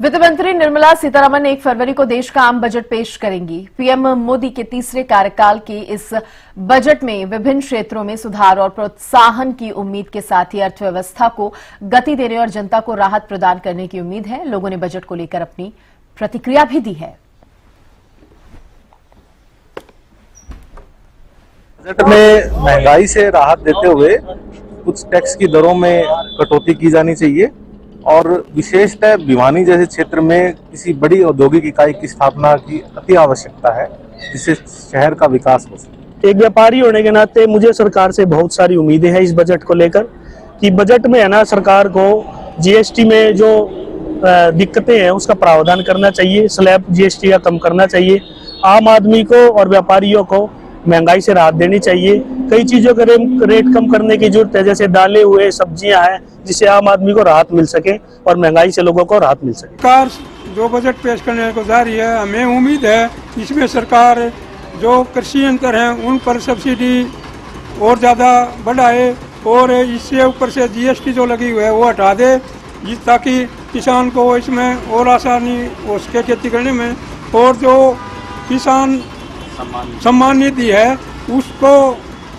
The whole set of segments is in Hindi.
वित्त मंत्री निर्मला सीतारमण 1 फरवरी को देश का आम बजट पेश करेंगी। पीएम मोदी के तीसरे कार्यकाल के इस बजट में विभिन्न क्षेत्रों में सुधार और प्रोत्साहन की उम्मीद के साथ ही अर्थव्यवस्था को गति देने और जनता को राहत प्रदान करने की उम्मीद है। लोगों ने बजट को लेकर अपनी प्रतिक्रिया भी दी है। बजट में महंगाई से राहत देते हुए कुछ टैक्स की दरों में कटौती की जानी चाहिए और विशेषतः भिवानी जैसे क्षेत्र में किसी बड़ी औद्योगिक इकाई की स्थापना की अति आवश्यकता है, जिससे शहर का विकास हो सके। एक व्यापारी होने के नाते मुझे सरकार से बहुत सारी उम्मीदें हैं इस बजट को लेकर कि बजट में है ना, सरकार को जीएसटी में जो दिक्कतें हैं उसका प्रावधान करना चाहिए, स्लैब जीएसटी का कम करना चाहिए, आम आदमी को और व्यापारियों को महंगाई से राहत देनी चाहिए। कई चीजों के रेट कम करने की जरूरत है, जैसे दालें हुए, सब्जियां हैं, जिससे आम आदमी को राहत मिल सके और महंगाई से लोगों को राहत मिल सके। सरकार जो बजट पेश करने को जा रही है, हमें उम्मीद है इसमें सरकार जो कृषि यंत्र हैं उन पर सब्सिडी और ज़्यादा बढ़ाए और इससे ऊपर से जीएसटी जो लगी हुई है वो हटा दे, ताकि किसान को इसमें और आसानी हो सके खेती करने में। और जो किसान सम्मान निधि है उसको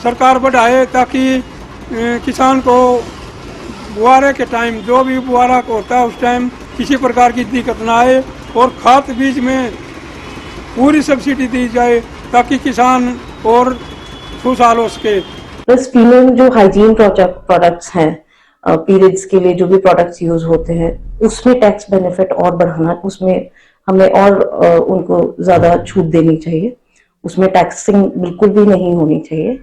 सरकार बढ़ाए ताकि किसान को बुआरे के टाइम जो भी बुआरा होता है उस टाइम किसी प्रकार की दिक्कत ना आए और खाद बीज में पूरी सब्सिडी दी जाए ताकि किसान और खुशहाल हो सके। प्लस फीमेल जो हाइजीन प्रोडक्ट्स हैं, पीरियड्स के लिए जो भी प्रोडक्ट्स यूज होते हैं उसमें टैक्स बेनिफिट और बढ़ाना, उसमें हमें और उनको ज्यादा छूट देनी चाहिए, उसमें टैक्सिंग बिल्कुल भी नहीं होनी चाहिए।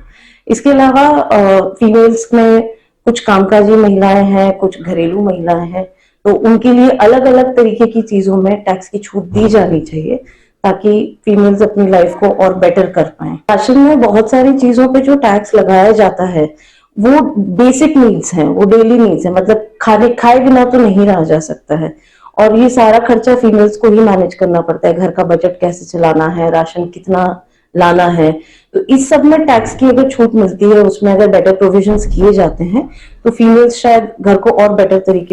इसके अलावा फीमेल्स में कुछ कामकाजी महिलाएं हैं, कुछ घरेलू महिलाएं हैं, तो उनके लिए अलग अलग तरीके की चीजों में टैक्स की छूट दी जानी चाहिए ताकि फीमेल्स अपनी लाइफ को और बेटर कर पाएं। राशन में बहुत सारी चीजों पे जो टैक्स लगाया जाता है वो बेसिक नीड्स हैं, वो डेली नीड्स हैं, मतलब खाए बिना तो नहीं रहा जा सकता है और ये सारा खर्चा फीमेल्स को ही मैनेज करना पड़ता है। घर का बजट कैसे चलाना है, राशन कितना लाना है, तो इस सब में टैक्स की अगर छूट मिलती है, उसमें अगर बेटर प्रोविजंस किए जाते हैं तो फीमेल्स शायद घर को और बेटर तरीके